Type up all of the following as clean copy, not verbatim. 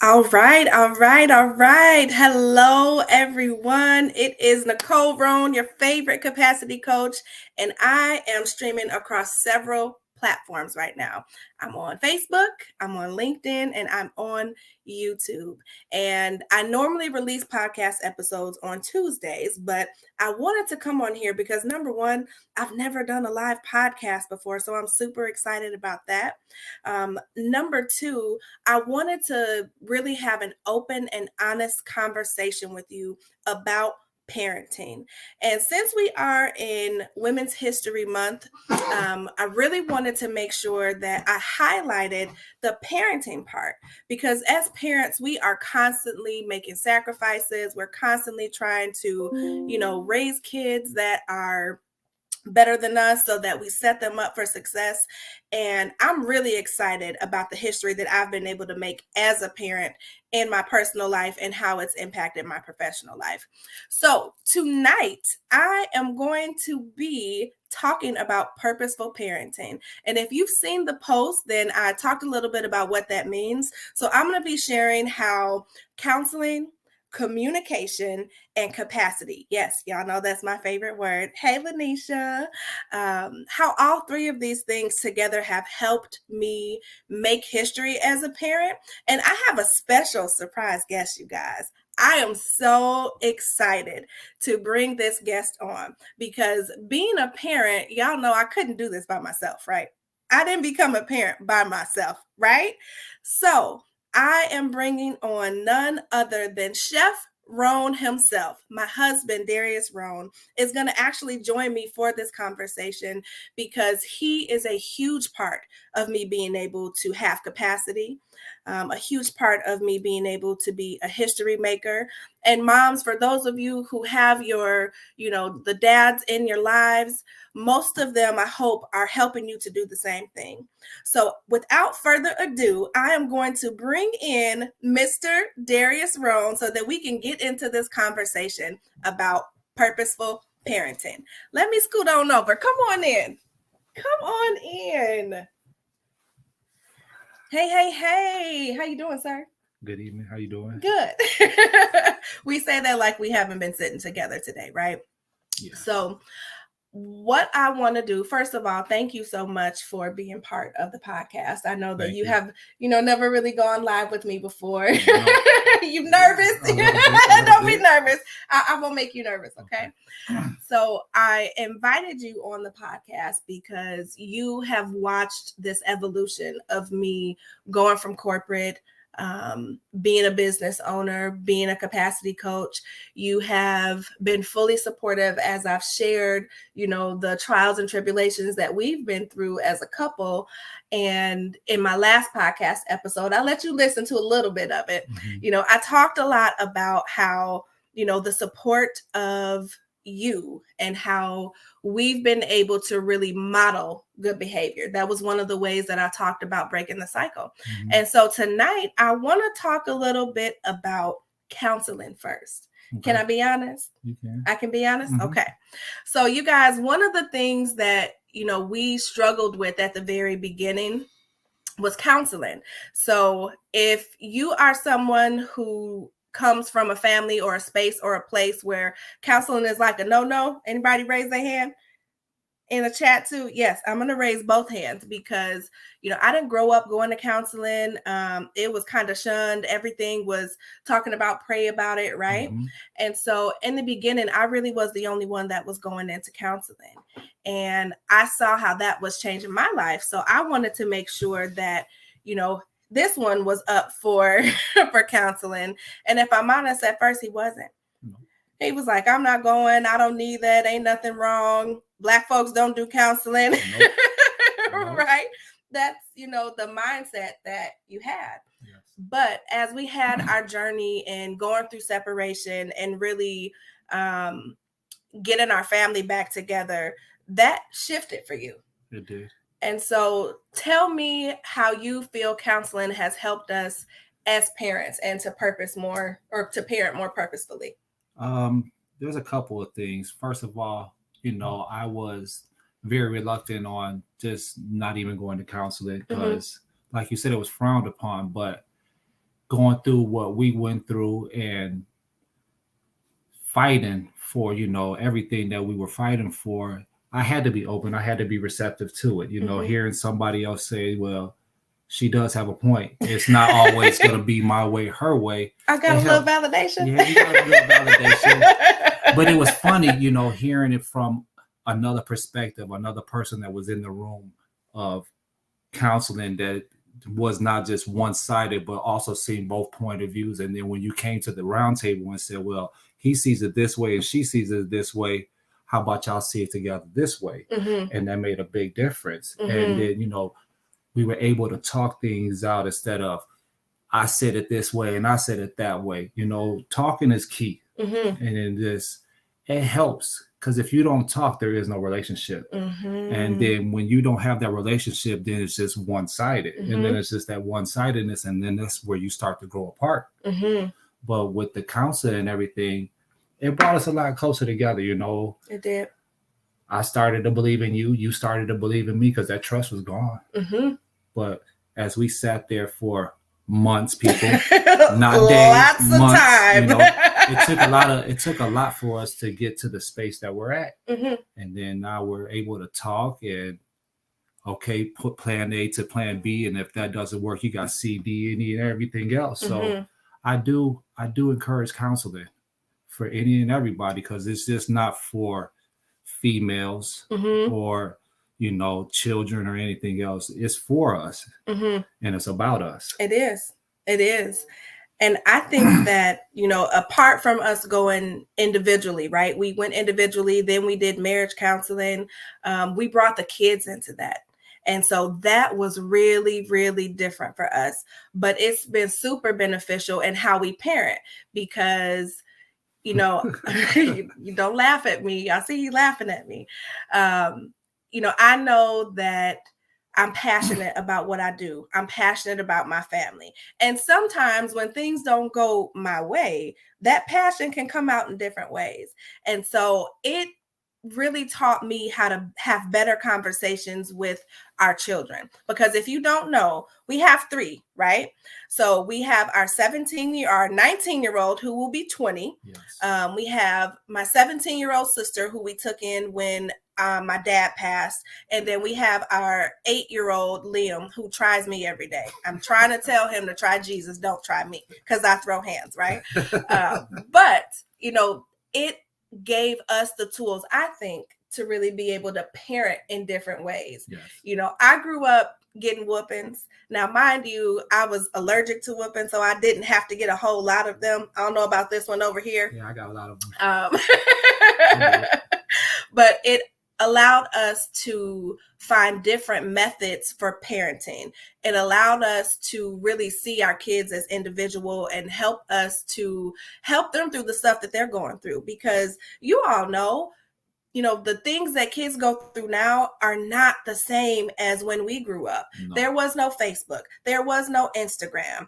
All right, all right, all right. Hello, everyone. It is Nicole Roan, your favorite capacity coach, and I am streaming across several platforms right now. I'm on Facebook, I'm on LinkedIn, and I'm on YouTube. And I normally release podcast episodes on Tuesdays, but I wanted to come on here because number one, I've never done a live podcast before, so I'm super excited about that. Number two, I wanted to really have an open and honest conversation with you about parenting. And since we are in Women's History Month, I really wanted to make sure that I highlighted the parenting part because as parents, we are constantly making sacrifices. We're constantly trying to, raise kids that are better than us so that we set them up for success. And I'm really excited about the history that I've been able to make as a parent in my personal life and how it's impacted my professional life. So tonight, I am going to be talking about purposeful parenting. And if you've seen the post, then I talked a little bit about what that means. So I'm going to be sharing how counseling, communication, and capacity. Yes, y'all know that's my favorite word. Hey, Lanisha. How all three of these things together have helped me make history as a parent. And I have a special surprise guest, you guys. I am so excited to bring this guest on because being a parent, y'all know I couldn't do this by myself, right? I didn't become a parent by myself, right? So I am bringing on none other than Chef Roan himself. My husband, Darius Roan, is going to actually join me for this conversation because he is a huge part of me being able to have capacity, a huge part of me being able to be a history maker. And moms, for those of you who have your, the dads in your lives, most of them, I hope, are helping you to do the same thing. So without further ado, I am going to bring in Mr. Darius Roan so that we can get into this conversation about purposeful parenting. Let me scoot on over. Come on in. Come on in. Hey. How you doing, sir? Good evening. How you doing? Good. We say that like we haven't been sitting together today, right? Yeah. So what I want to do, first of all, thank you so much for being part of the podcast. I know that you have, never really gone live with me before. No. You nervous? Don't be nervous. I won't make you nervous, okay? So I invited you on the podcast because you have watched this evolution of me going from corporate, being a business owner, being a capacity coach. You have been fully supportive as I've shared, the trials and tribulations that we've been through as a couple. And in my last podcast episode, I let you listen to a little bit of it. Mm-hmm. I talked a lot about how, the support of you and how we've been able to really model good behavior. That was one of the ways that I talked about breaking the cycle. Mm-hmm. And so tonight I want to talk a little bit about counseling first. Okay. Can I be honest? You can. I can be honest? Mm-hmm. Okay. So you guys, one of the things that, we struggled with at the very beginning was counseling. So if you are someone who comes from a family or a space or a place where counseling is like a no-no, anybody raise their hand in the chat too? Yes, I'm going to raise both hands because, I didn't grow up going to counseling. It was kind of shunned. Everything was talking about, pray about it, right? Mm-hmm. And so in the beginning, I really was the only one that was going into counseling. And I saw how that was changing my life. So I wanted to make sure that, this one was up for counseling. And if I'm honest, at first he wasn't. No. He was like, I'm not going. I don't need that. Ain't nothing wrong. Black folks don't do counseling. Nope. Nope. Right? That's, the mindset that you had. Yes. But as we had our journey and going through separation and really getting our family back together, that shifted for you. It did. And so tell me how you feel counseling has helped us as parents and to parent more purposefully. There's a couple of things. First of all, I was very reluctant on just not even going to counseling because, like you said, it was frowned upon. But going through what we went through and fighting for, everything that we were fighting for, I had to be open. I had to be receptive to it. Hearing somebody else say, well, she does have a point. It's not always going to be my way, her way. I got a little validation. Yeah, you got a little validation. But it was funny, hearing it from another perspective, another person that was in the room of counseling that was not just one-sided, but also seeing both point of views. And then when you came to the round table and said, well, he sees it this way and she sees it this way, how about y'all see it together this way? Mm-hmm. And that made a big difference. Mm-hmm. And then, we were able to talk things out instead of, I said it this way and I said it that way. Talking is key. Mm-hmm. And in this, it helps, because if you don't talk, there is no relationship. Mm-hmm. And then when you don't have that relationship, then it's just one-sided. Mm-hmm. And then it's just that one-sidedness. And then that's where you start to grow apart. Mm-hmm. But with the counseling and everything, it brought us a lot closer together. It did. I started to believe in you. You started to believe in me, because that trust was gone. Mm-hmm. But as we sat there for months, people, not days, lots months, of time. It took a lot for us to get to the space that we're at. Mm-hmm. And then now we're able to talk and, okay, put plan A to plan B. And if that doesn't work, you got C, D, and E, and everything else. Mm-hmm. So I do encourage counseling for any and everybody, because it's just not for females mm-hmm. or children or anything else. It's for us. Mm-hmm. And it's about us. It is. And I think that, apart from us going individually, right? We went individually, then we did marriage counseling. We brought the kids into that. And so that was really, really different for us. But it's been super beneficial in how we parent, because you don't laugh at me. I see you laughing at me. I know that I'm passionate about what I do. I'm passionate about my family. And sometimes when things don't go my way, that passion can come out in different ways. And so it really taught me how to have better conversations with our children. Because if you don't know, we have 3, right? So we have our 19-year-old who will be 20. Yes. We have my 17-year-old sister who we took in when my dad passed. And then we have our 8-year-old Liam, who tries me every day. I'm trying to tell him to try Jesus. Don't try me, because I throw hands, right? But, it gave us the tools, I think, to really be able to parent in different ways. Yes. I grew up getting whoopings. Now, mind you, I was allergic to whoopings, so I didn't have to get a whole lot of them. I don't know about this one over here. Yeah, I got a lot of them. But it allowed us to find different methods for parenting. It allowed us to really see our kids as individual and help us to help them through the stuff that they're going through. Because you all know, the things that kids go through now are not the same as when we grew up. No. There was no Facebook. There was no Instagram.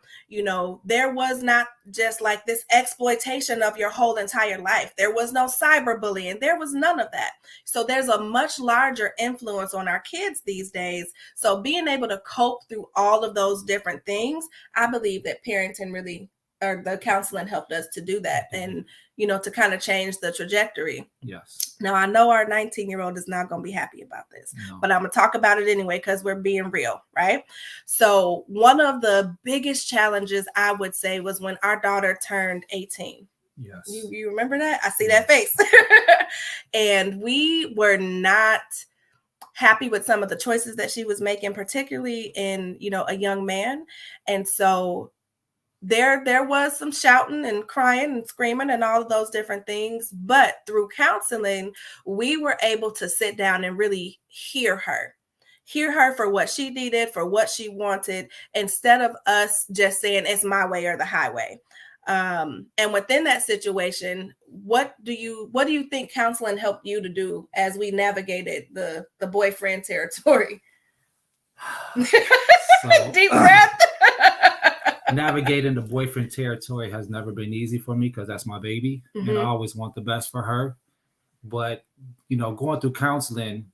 There was not just like this exploitation of your whole entire life. There was no cyberbullying. There was none of that. So there's a much larger influence on our kids these days. So being able to cope through all of those different things, I believe that parenting really, or the counseling, helped us to do that. And to kind of change the trajectory. Yes. Now, I know our 19-year-old is not going to be happy about this, but I'm going to talk about it anyway, because we're being real, right? So one of the biggest challenges, I would say, was when our daughter turned 18. Yes. You remember that? I see that face. And we were not happy with some of the choices that she was making, particularly in, a young man. And so there was some shouting and crying and screaming and all of those different things. But through counseling, we were able to sit down and really hear her for what she needed, for what she wanted, instead of us just saying it's my way or the highway. And within that situation, what do you think counseling helped you to do as we navigated the boyfriend territory? Deep breath. Navigating the boyfriend territory has never been easy for me, because that's my baby. Mm-hmm. And I always want the best for her. But, going through counseling,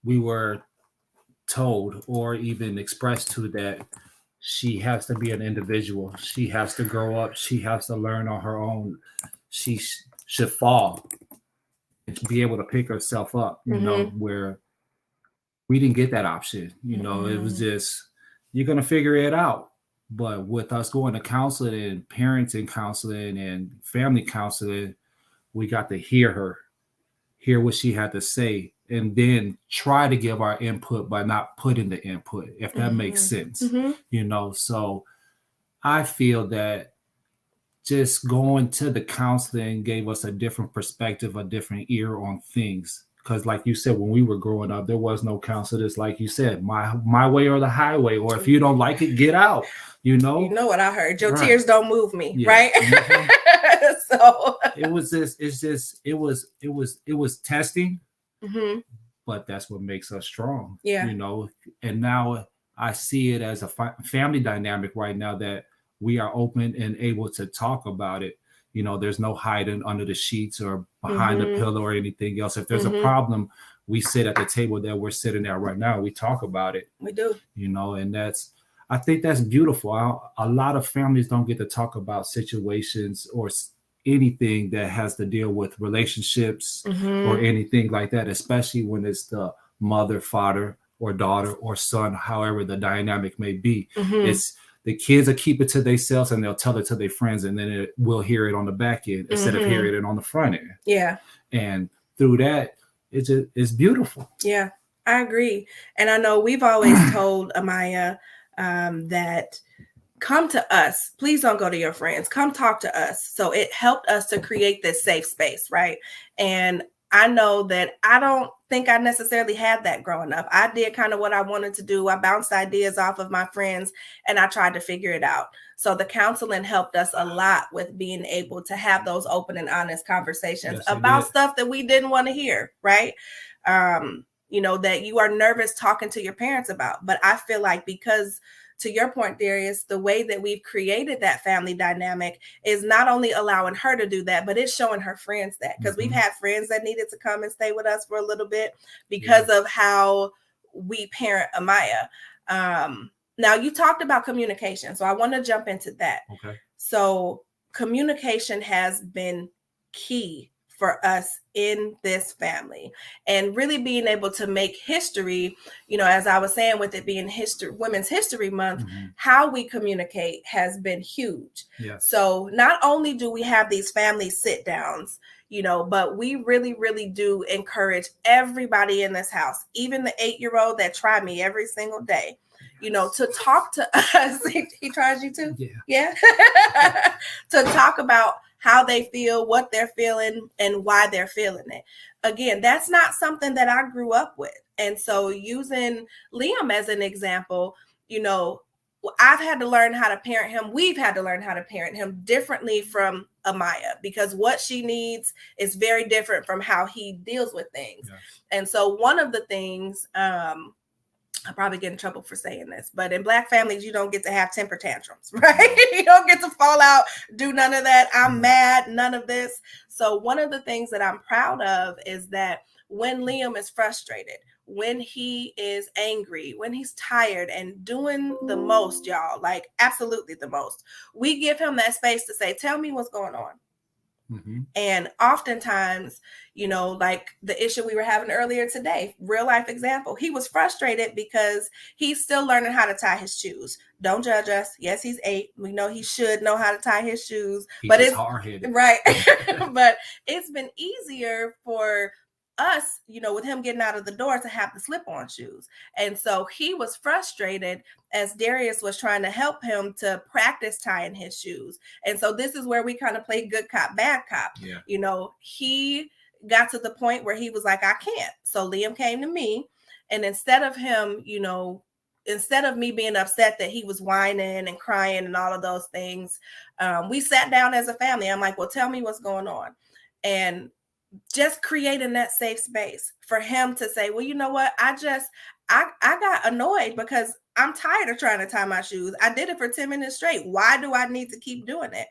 we were told or even expressed to that she has to be an individual. She has to grow up. She has to learn on her own. She should fall and be able to pick herself up, you know, where we didn't get that option. You know, it was just, you're going to figure it out. But with us going to counseling and parenting counseling and family counseling, we got to hear what she had to say, and then try to give our input by not putting the input, if that makes sense. You know, so I feel that just going to the counseling gave us a different perspective, a different ear on things. Because like you said, when we were growing up, there was no counselors. Like you said, my way or the highway, or if you don't like it, get out. You know what I heard. Your tears don't move me, right? So it was testing, but that's what makes us strong. You know, and now I see it as a family dynamic right now, that we are open and able to talk about it. You know, there's no hiding under the sheets or behind the pillow or anything else. If there's a problem, we sit at the table that we're sitting at right now. We talk about it. We do. You know, and I think that's beautiful. A lot of families don't get to talk about situations or anything that has to deal with relationships or anything like that, especially when it's the mother, father, or daughter or son, however the dynamic may be. It's the kids will keep it to themselves and they'll tell it to their friends, and then we'll hear it on the back end instead of hearing it on the front end. Yeah. And through that, it's beautiful. Yeah, I agree. And I know we've always told Amaya that come to us. Please don't go to your friends. Come talk to us. So it helped us to create this safe space, right? And I know that I don't think I necessarily had that growing up. I did kind of what I wanted to do. I bounced ideas off of my friends and I tried to figure it out. So the counseling helped us a lot with being able to have those open and honest conversations about stuff that we didn't want to hear, right? You know, that you are nervous talking to your parents about. But I feel like, because to your point, Darius, the way that we've created that family dynamic is not only allowing her to do that, but it's showing her friends that, because we've had friends that needed to come and stay with us for a little bit because of how we parent Amaya. Now, you talked about communication, so I want to jump into that. Okay. So communication has been key for us in this family, and really being able to make history, you know, as I was saying, with it being Women's History Month, how we communicate has been huge. So not only do we have these family sit downs, you know, but we really, really do encourage everybody in this house, even the 8-year-old that tried me every single day, you know, to talk to us. He tries you too? Yeah. To talk about how they feel, what they're feeling, and why they're feeling it. Again, that's not something that I grew up with. And so using Liam as an example, you know, I've had to learn how to parent him. We've had to learn how to parent him differently from Amaya, because what she needs is very different from how he deals with things. And so one of the things, I'll probably get in trouble for saying this, but in Black families, you don't get to have temper tantrums, right? You don't get to fall out, do none of that. I'm mad, none of this. So one of the things that I'm proud of is that when Liam is frustrated, when he is angry, when he's tired and doing the most, y'all, like absolutely the most, we give him that space to say, tell me what's going on. And oftentimes, you know, like the issue we were having earlier today, real life example, he was frustrated because he's still learning how to tie his shoes. Don't judge us. Yes, he's 8. We know he should know how to tie his shoes, but it's hard-headed, right? But it's been easier for us, you know, with him getting out of the door, to have the slip-on shoes. And so he was frustrated as Darius was trying to help him to practice tying his shoes. And so this is where we kind of play good cop, bad cop. You know, he got to the point where he was like, I can't. So Liam came to me, and instead of him, you know, instead of me being upset that he was whining and crying and all of those things, we sat down as a family. I'm like, well, tell me what's going on. And just creating that safe space for him to say, well, you know what, I got annoyed because I'm tired of trying to tie my shoes. I did it for 10 minutes straight. Why do I need to keep doing it?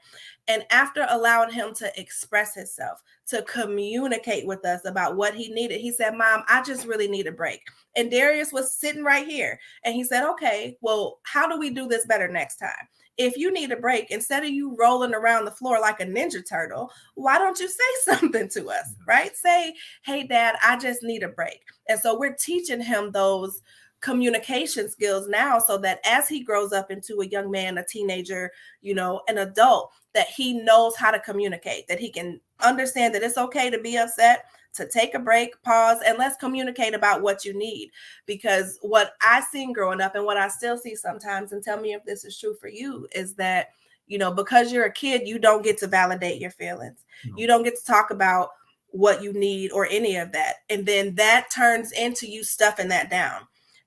And after allowing him to express himself, to communicate with us about what he needed, he said, Mom, I just really need a break. And Darius was sitting right here. And he said, okay, well, how do we do this better next time? If you need a break, instead of you rolling around the floor like a Ninja Turtle, why don't you say something to us, right? Say, hey, Dad, I just need a break. And so we're teaching him those communication skills now, so that as he grows up into a young man, a teenager, an adult, that he knows how to communicate, that he can understand that it's okay to be upset, to take a break, pause, and let's communicate about what you need. Because what I seen growing up and what I still see sometimes, and tell me if this is true for you, is that, because you're a kid, you don't get to validate your feelings. No. You don't get to talk about what you need or any of that. And then that turns into you stuffing that down.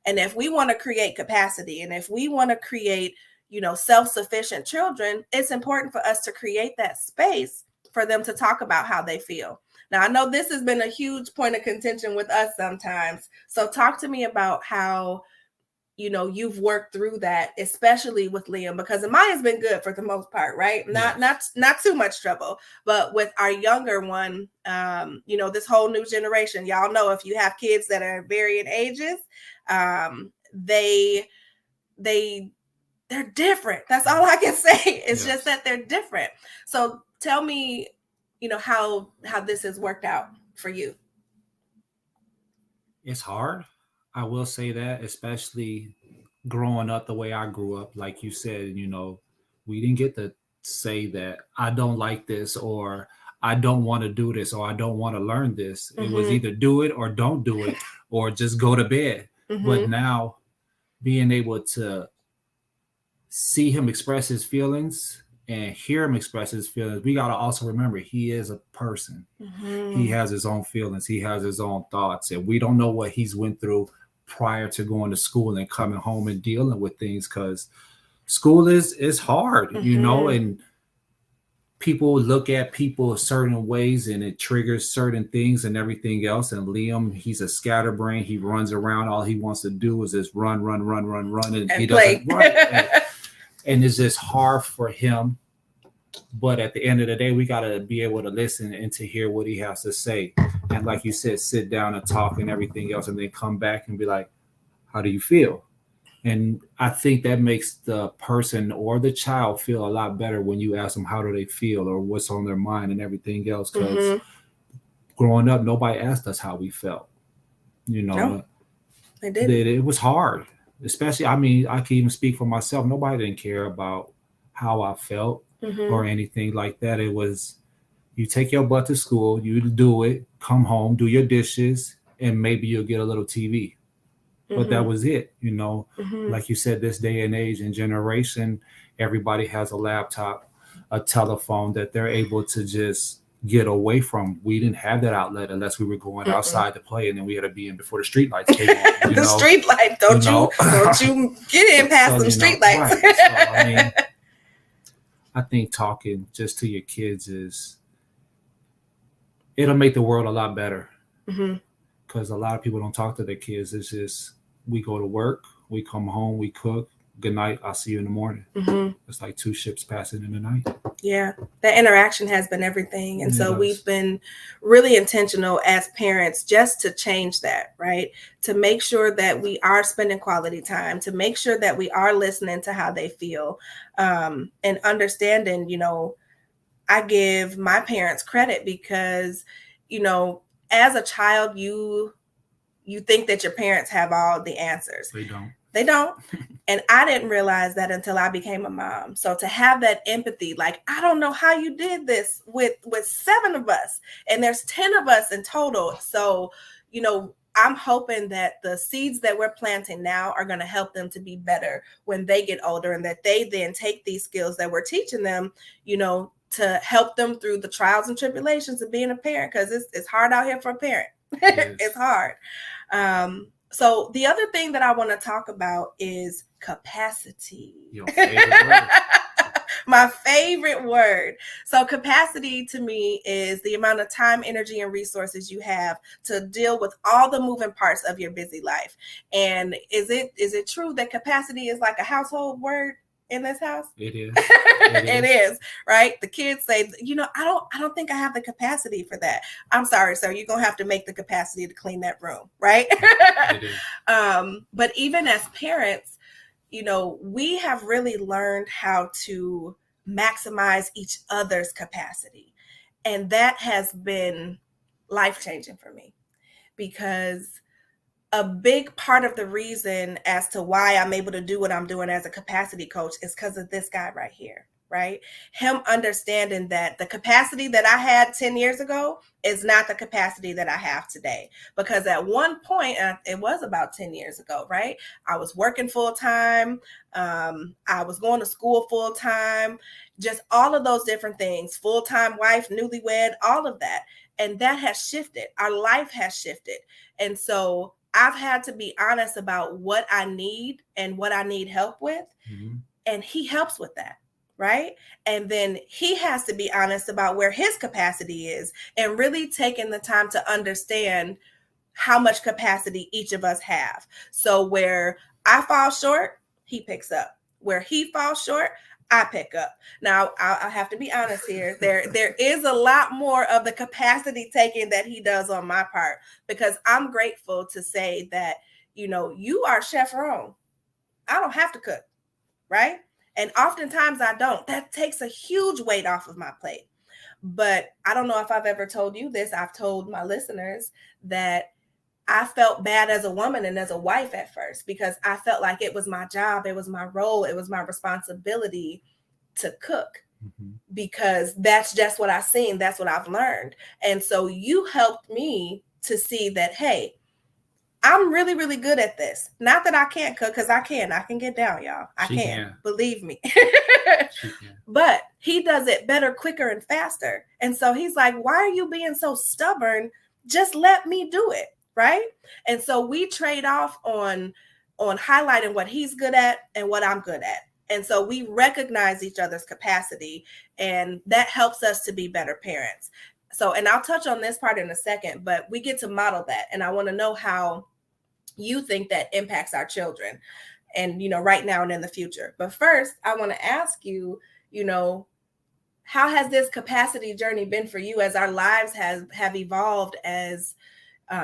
And if we want to create capacity, and if we want to create, self-sufficient children, it's important for us to create that space for them to talk about how they feel. Now, I know this has been a huge point of contention with us sometimes. So talk to me about how, you've worked through that, especially with Liam, because mine has been good for the most part, right? Yes. Not too much trouble, but with our younger one, this whole new generation, y'all know, if you have kids that are varying ages, they're different. That's all I can say. It's just that they're different. So tell me, how this has worked out for you. It's hard. I will say that, especially growing up the way I grew up. Like you said, we didn't get to say that I don't like this, or I don't want to do this, or I don't want to learn this. Mm-hmm. It was either do it or don't do it, or just go to bed. Mm-hmm. But now being able to see him express his feelings and hear him express his feelings, we got to also remember he is a person. Mm-hmm. He has his own feelings. He has his own thoughts. And we don't know what he's went through prior to going to school and coming home and dealing with things, because school is hard, mm-hmm. And people look at people certain ways and it triggers certain things and everything else. And Liam, he's a scatterbrain. He runs around. All he wants to do is just run. And he play. Doesn't run. And it's just hard for him. But at the end of the day, we got to be able to listen and to hear what he has to say. And like you said, sit down and talk and everything else, and then come back and be like, how do you feel? And I think that makes the person or the child feel a lot better when you ask them how do they feel or what's on their mind and everything else. Because mm-hmm. growing up, nobody asked us how we felt. No, they didn't. It was hard. Especially, I can even speak for myself. Nobody didn't care about how I felt mm-hmm. or anything like that. It was, you take your butt to school, you do it, come home, do your dishes, and maybe you'll get a little TV. But mm-hmm. that was it, mm-hmm. Like you said, this day and age and generation, everybody has a laptop, a telephone that they're able to just get away from. We didn't have that outlet unless we were going mm-hmm. outside to play, and then we had to be in before the street lights came on. The street lights, don't you get in past some street lights. Right. So, I think talking just to your kids it'll make the world a lot better. Because mm-hmm. a lot of people don't talk to their kids. It's just, we go to work, we come home, we cook, good night, I'll see you in the morning. Mm-hmm. It's like two ships passing in the night. Yeah, that interaction has been everything. And so we've been really intentional as parents just to change that, right? To make sure that we are spending quality time, to make sure that we are listening to how they feel, and understanding, I give my parents credit because, as a child, you think that your parents have all the answers. They don't. And I didn't realize that until I became a mom. So to have that empathy, like, I don't know how you did this with 7 of us, and there's 10 of us in total. So, I'm hoping that the seeds that we're planting now are going to help them to be better when they get older, and that they then take these skills that we're teaching them, to help them through the trials and tribulations of being a parent, because it's hard out here for a parent. It's hard. So the other thing that I want to talk about is capacity. Your favorite word. My favorite word. So capacity to me is the amount of time, energy, and resources you have to deal with all the moving parts of your busy life. And is it true that capacity is like a household word in this house? It is. It is, right? The kids say, I don't think I have the capacity for that. I'm sorry, sir. You're gonna have to make the capacity to clean that room, right? It is. But even as parents, we have really learned how to maximize each other's capacity. And that has been life-changing for me, because a big part of the reason as to why I'm able to do what I'm doing as a capacity coach is because of this guy right here, right? Him understanding that the capacity that I had 10 years ago is not the capacity that I have today. Because at one point, it was about 10 years ago, right? I was working full time. I was going to school full time, just all of those different things, full-time wife, newlywed, all of that. And that has shifted. Our life has shifted. And so I've had to be honest about what I need and what I need help with. Mm-hmm. And he helps with that, right? And then he has to be honest about where his capacity is and really taking the time to understand how much capacity each of us have. So where I fall short, he picks up. Where he falls short, I pick up. Now, I have to be honest here. There is a lot more of the capacity taking that he does on my part, because I'm grateful to say that, you are chef Ron. I don't have to cook, right? And oftentimes I don't. That takes a huge weight off of my plate. But I don't know if I've ever told you this. I've told my listeners that I felt bad as a woman and as a wife at first, because I felt like it was my job, it was my role, it was my responsibility to cook, because that's just what I've seen, that's what I've learned. And so you helped me to see that, hey, I'm really, really good at this. Not that I can't cook, because I can get down, y'all. I can. Believe me. But he does it better, quicker, and faster. And so he's like, why are you being so stubborn? Just let me do it. Right. And so we trade off on highlighting what he's good at and what I'm good at. And so we recognize each other's capacity, and that helps us to be better parents. So, and I'll touch on this part in a second, but we get to model that. And I want to know how you think that impacts our children and, right now and in the future. But first, I want to ask you, how has this capacity journey been for you as our lives have evolved as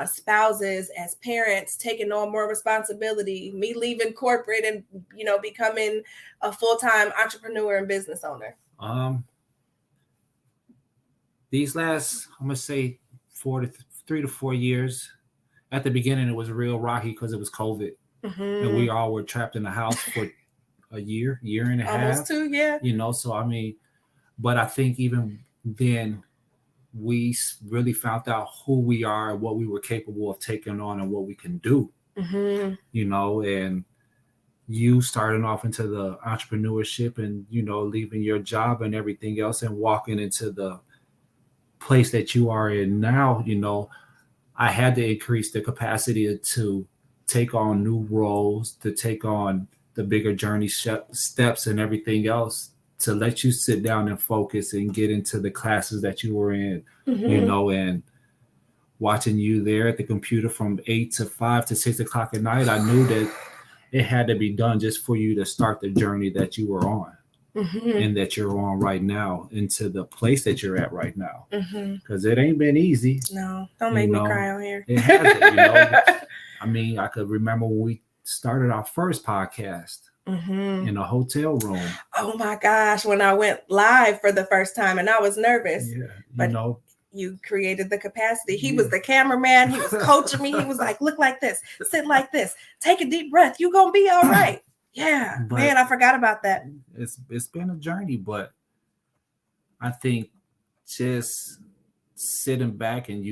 spouses, as parents, taking on more responsibility, me leaving corporate and, becoming a full-time entrepreneur and business owner? These last, I'm going to say 3 to 4 years, at the beginning, it was real rocky because it was COVID. Mm-hmm. And we all were trapped in the house for a year and a half. Almost 2, yeah. So, but I think even then, we really found out who we are, what we were capable of taking on, and what we can do. Mm-hmm. And you starting off into the entrepreneurship and, leaving your job and everything else and walking into the place that you are in now, I had to increase the capacity to take on new roles, to take on the bigger journey steps and everything else, to let you sit down and focus and get into the classes that you were in, and watching you there at the computer from 8 to 5 to 6 o'clock at night. I knew that it had to be done just for you to start the journey that you were on, and that you're on right now, into the place that you're at right now. Because it ain't been easy. No, don't make me cry on here. It hasn't, I could remember when we started our first podcast. In a hotel room. Oh my gosh, when I went live for the first time, and I was nervous. Yeah, but you created the capacity. He was the cameraman. He was coaching me. He was like, look like this, sit like this, take a deep breath. You're going to be all right. Yeah, man, I forgot about that. It's been a journey, but I think just sitting back, and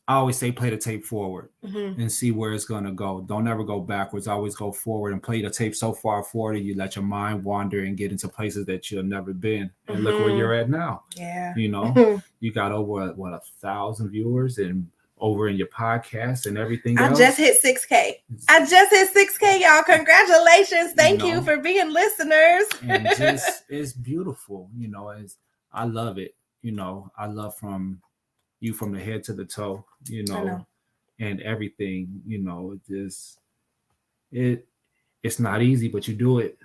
I always say play the tape forward and see where it's going to go. Don't ever go backwards. Always go forward and play the tape so far forward you let your mind wander and get into places that you've never been. And look where you're at now. Yeah. You got over 1,000 viewers and over in your podcast and everything I else. just hit 6K. I just hit 6K, y'all. Congratulations. Thank you for being listeners. And just, it's beautiful. I love it. I love from you from the head to the toe, and everything, it's not easy, but you do it.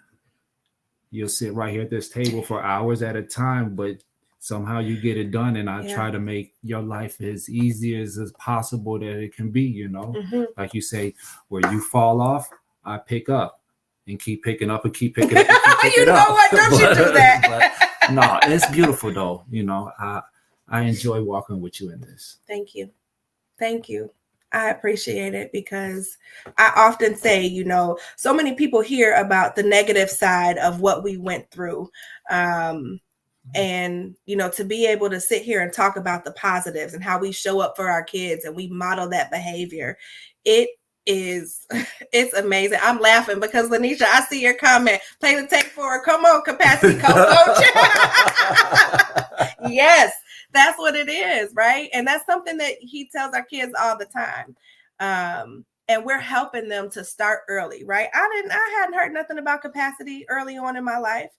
You'll sit right here at this table for hours at a time, but somehow you get it done. And I try to make your life as easy as possible that it can be, like you say, where you fall off, I pick up and keep picking up and keep picking up. You know what? Don't you do that? But, no, it's beautiful though. I enjoy walking with you in this. Thank you. Thank you. I appreciate it because I often say, so many people hear about the negative side of what we went through. And, to be able to sit here and talk about the positives and how we show up for our kids and we model that behavior, it's amazing. I'm laughing because Lanisha, I see your comment. Play the tape forward. Come on, capacity coach. Yes, that's what it is, right? And that's something that he tells our kids all the time. And we're helping them to start early, right? I hadn't heard nothing about capacity early on in my life.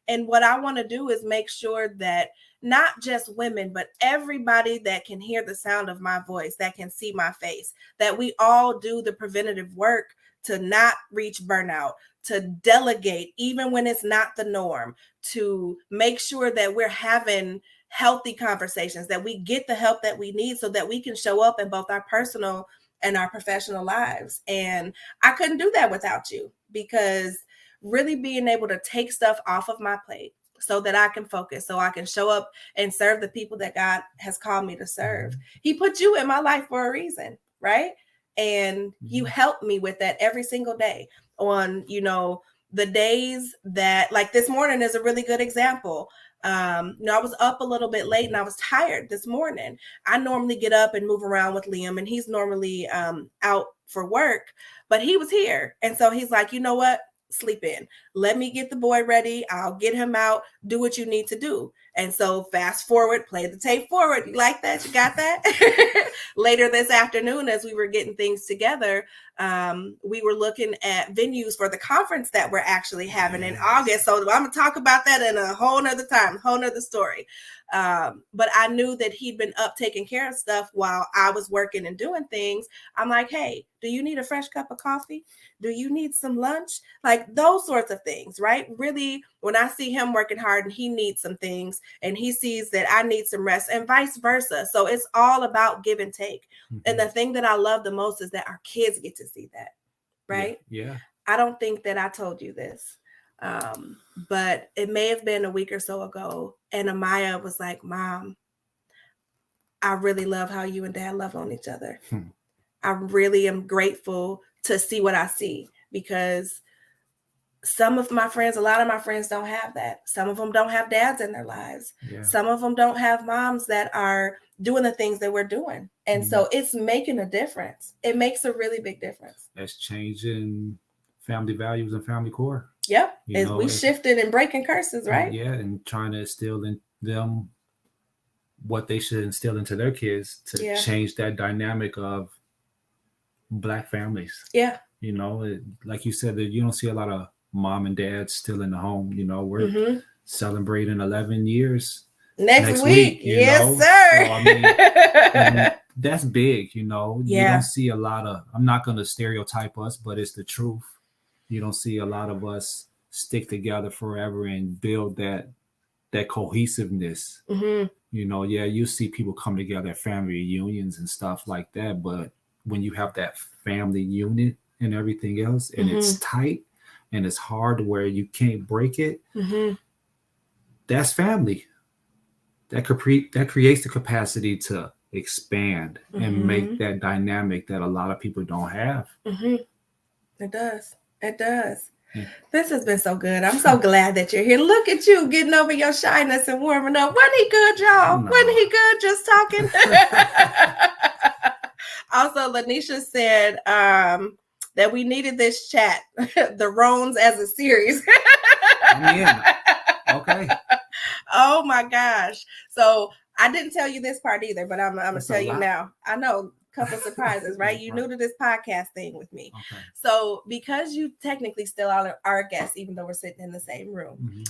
And what I want to do is make sure that not just women, but everybody that can hear the sound of my voice, that can see my face, that we all do the preventative work to not reach burnout, to delegate, even when it's not the norm, to make sure that we're having healthy conversations, that we get the help that we need so that we can show up in both our personal and our professional lives. And I couldn't do that without you, because really being able to take stuff off of my plate so that I can focus, so I can show up and serve the people that God has called me to serve. He put you in my life for a reason, right? And you help me with that every single day on, the days that, like this morning is a really good example. I was up a little bit late and I was tired this morning. I normally get up and move around with Liam, and he's normally out for work, but he was here. And so he's like, you know what? Sleep in. Let me get the boy ready. I'll get him out. Do what you need to do. And so fast forward, play the tape forward. You like that? You got that? Later this afternoon, as we were getting things together, we were looking at venues for the conference that we're actually having in August. So I'm going to talk about that in a whole nother time, whole nother story. But I knew that he'd been up taking care of stuff while I was working and doing things. I'm like, hey, do you need a fresh cup of coffee? Do you need some lunch? Like those sorts of things, right? Really, when I see him working hard and he needs some things and he sees that I need some rest and vice versa. So it's all about give and take. Mm-hmm. And the thing that I love the most is that our kids get to see that, right? Yeah. I don't think that I told you this, but it may have been a week or so ago. And Amaya was like, Mom, I really love how you and Dad love on each other. I really am grateful to see what I see, because some of my friends, a lot of my friends don't have that. Some of them don't have dads in their lives. Yeah. Some of them don't have moms that are doing the things that we're doing. And so it's making a difference. It makes a really big difference. That's changing family values and family core. Yep. We shifted and breaking curses, right? Yeah. And trying to instill in them what they should instill into their kids to change that dynamic of Black families. Yeah. Like you said, that you don't see a lot of mom and dad still in the home. We're celebrating 11 years next week. Yes, sir. So, I mean, that's big. You don't see a lot of, I'm not going to stereotype us, but it's the truth. You don't see a lot of us stick together forever and build that cohesiveness. You see people come together at family reunions and stuff like that, but when you have that family unit and everything else, and it's tight and it's hard where you can't break it, that's family. That creates the capacity to expand and make that dynamic that a lot of people don't have. It does. Yeah. This has been so good. I'm so glad that you're here. Look at you getting over your shyness and warming up. Wasn't he good, y'all? No. Wasn't he good just talking? Also, Lanisha said that we needed this chat, the Roans as a series. Okay. Oh my gosh. So I didn't tell you this part either, but I'm going to tell you now. I know, couple surprises, right? You new to this podcast thing with me. Okay. So because you technically still are a guest, even though we're sitting in the same room,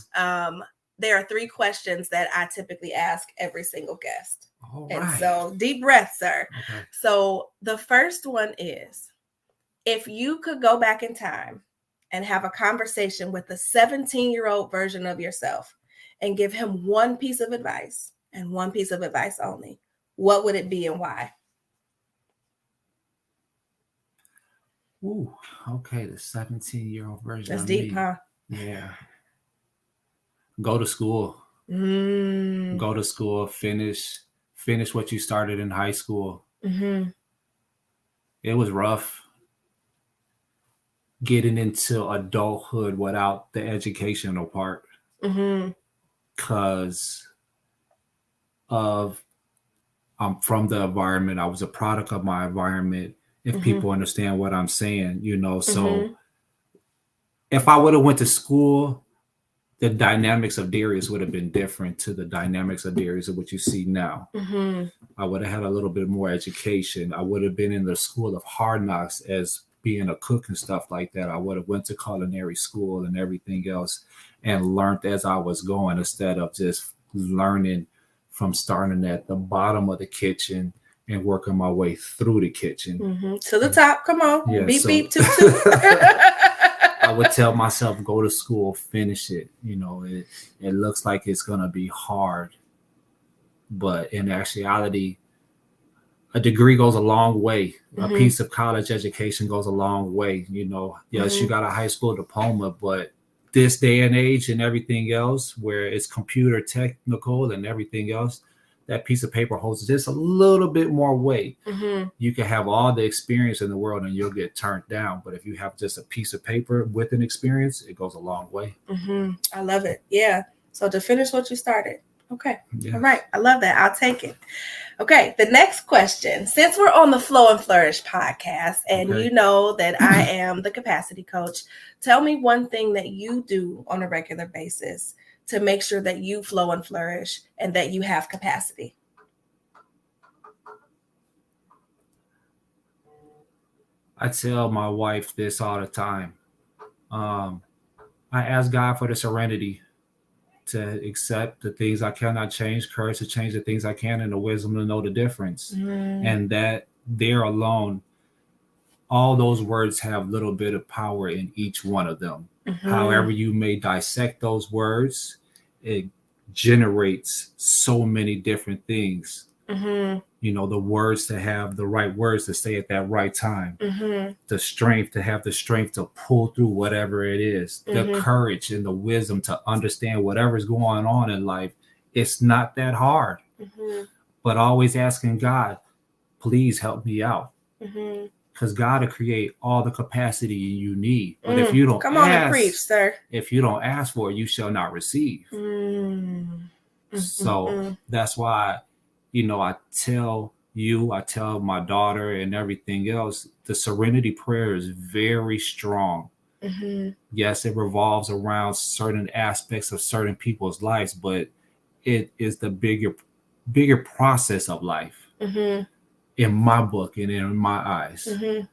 there are 3 questions that I typically ask every single guest. All and right. so deep breath, sir. Okay. So the first one is, if you could go back in time and have a conversation with the 17-year-old version of yourself and give him one piece of advice and one piece of advice only, what would it be and why? Ooh, okay. The 17-year-old version That's of deep, me. huh? Yeah. Go to school. Go to school. Finish what you started in high school. It was rough getting into adulthood without the educational part, because of I'm from the environment. I was a product of my environment. If people understand what I'm saying, so if I would have went to school, the dynamics of Darius would have been different to the dynamics of Darius of what you see now. I would have had a little bit more education. I would have been in the school of hard knocks as being a cook and stuff like that. I would have went to culinary school and everything else and learned as I was going, instead of just learning from starting at the bottom of the kitchen and working my way through the kitchen. To the top. Come on. Yeah, beep, so, beep, toot, toot. I would tell myself, go to school, finish it. It looks like it's going to be hard, but in actuality, a degree goes a long way. A piece of college education goes a long way. Yes, you got a high school diploma, but this day and age and everything else, where it's computer technical and everything else, that piece of paper holds just a little bit more weight. You can have all the experience in the world and you'll get turned down. But if you have just a piece of paper with an experience, it goes a long way. I love it. Yeah. So to finish what you started. Okay. Yes. All right. I love that. I'll take it. Okay. The next question, since we're on the Flow and Flourish podcast and you know that I am the capacity coach, tell me one thing that you do on a regular basis to make sure that you flow and flourish and that you have capacity. I tell my wife this all the time. I ask God for the serenity to accept the things I cannot change, courage to change the things I can, and the wisdom to know the difference. And that there alone, all those words have a little bit of power in each one of them. However you may dissect those words, it generates so many different things. The words to have the right words to say at that right time, the strength to have the strength to pull through whatever it is, the courage and the wisdom to understand whatever's going on in life. It's not that hard, but always asking God, please help me out. Because God will create all the capacity you need. But if you don't come on and preach, sir. If you don't ask for it, you shall not receive. So that's why, I tell my daughter and everything else, the serenity prayer is very strong. Yes, it revolves around certain aspects of certain people's lives, but it is the bigger process of life. In my book and in my eyes. And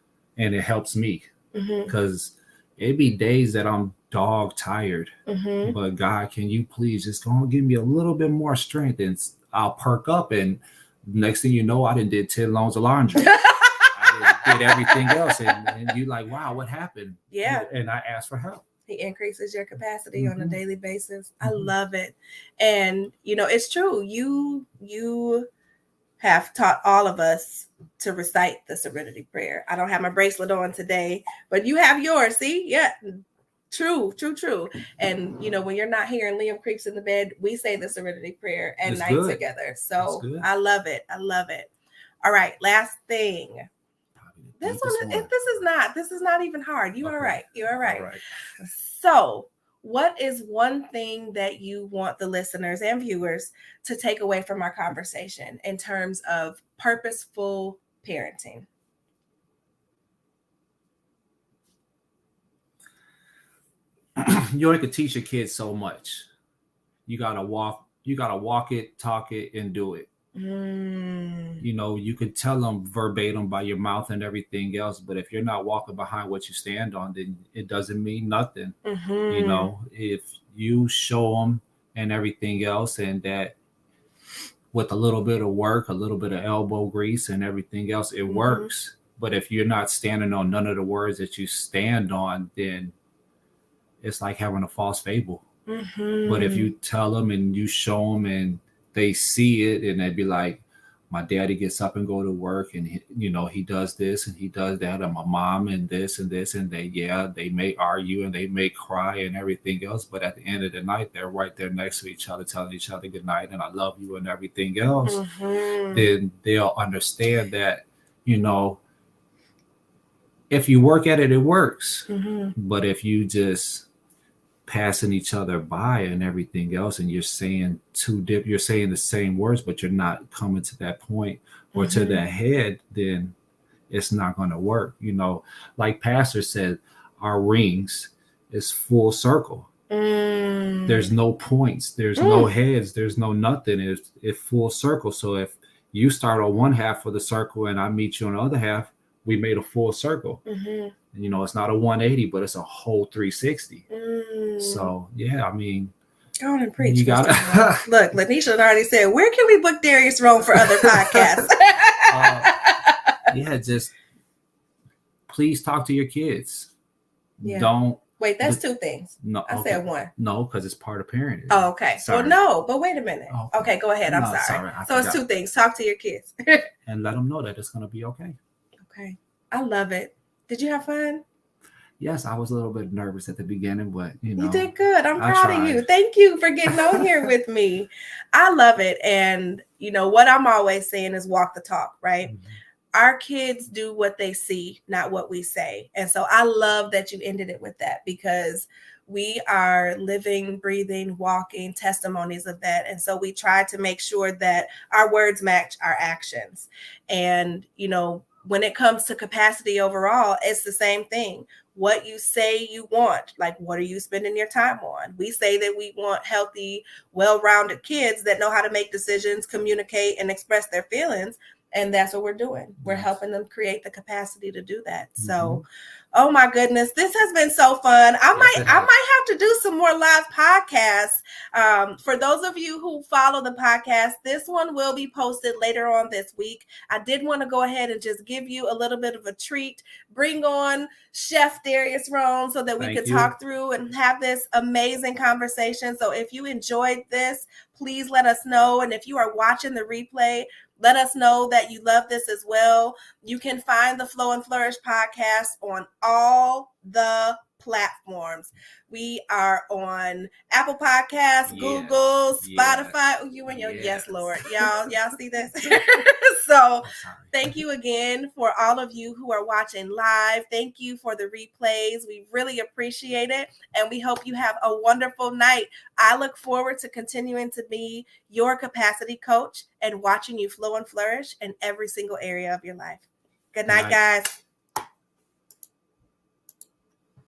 it helps me because it be days that I'm dog tired, but God, can you please just go and give me a little bit more strength, and I'll perk up, and next thing you know, I did 10 loads of laundry. I did everything else, and you're like, wow, what happened? Yeah. And I asked for help. He increases your capacity on a daily basis. I love it. And it's true, you have taught all of us to recite the serenity prayer. I don't have my bracelet on today, but you have yours. See? Yeah. True. And when you're not here and Liam creeps in the bed, we say the serenity prayer at night together. So I love it. All right. Last thing. This is not even hard. You are right. You're all right. So what is one thing that you want the listeners and viewers to take away from our conversation in terms of purposeful parenting? You only can teach your kids so much. You gotta walk it, talk it, and do it. You know, you could tell them verbatim by your mouth and everything else, but if you're not walking behind what you stand on, then it doesn't mean nothing. You know, if you show them and everything else, and that with a little bit of work, a little bit of elbow grease and everything else, it works. But if you're not standing on none of the words that you stand on, then it's like having a false fable. But if you tell them and you show them and they see it, and they'd be like, my daddy gets up and go to work, and he does this and he does that, and my mom and this, and they may argue and they may cry and everything else, but at the end of the night, they're right there next to each other, telling each other good night and I love you and everything else. Then they'll understand that, if you work at it, it works. But if you just passing each other by and everything else, and you're saying you're saying the same words, but you're not coming to that point or to that head, then it's not going to work. Like Pastor said, our rings is full circle. There's no points, there's no heads, there's no nothing. It's full circle. So if you start on one half of the circle and I meet you on the other half, we made a full circle. It's not a 180, but it's a whole 360. So yeah, I mean, go on and preach. You got to look. Lanisha had already said, "Where can we book Darius Rome for other podcasts?" Yeah, just please talk to your kids. Yeah. Don't wait. That's two things. No, I said one. No, because it's part of parenting. Oh, okay. Sorry. Well, no, but wait a minute. Okay, go ahead. I'm sorry. So it's two things. Talk to your kids and let them know that it's going to be okay. Okay, I love it. Did you have fun? Yes, I was a little bit nervous at the beginning, but you did good. I'm proud of you. Thank you for getting on here with me. I love it. And what I'm always saying is walk the talk, right? Our kids do what they see, not what we say. And so I love that you ended it with that, because we are living, breathing, walking testimonies of that. And so we try to make sure that our words match our actions. And, when it comes to capacity overall, it's the same thing. What you say you want, like, what are you spending your time on? We say that we want healthy, well-rounded kids that know how to make decisions, communicate, and express their feelings. And that's what we're doing. We're helping them create the capacity to do that. So, oh my goodness, this has been so fun. I might have to do some more live podcasts. For those of you who follow the podcast, this one will be posted later on this week. I did want to go ahead and just give you a little bit of a treat. Bring on Chef Darius Rome so that we could talk through and have this amazing conversation. So if you enjoyed this, please let us know. And if you are watching the replay, let us know that you love this as well. You can find the Flow and Flourish podcast on all the platforms. We are on Apple Podcasts, Google, Spotify. Oh, you and your yes, Lord. Y'all see this? So thank you again for all of you who are watching live. Thank you for the replays. We really appreciate it. And we hope you have a wonderful night. I look forward to continuing to be your capacity coach and watching you flow and flourish in every single area of your life. Good night, guys.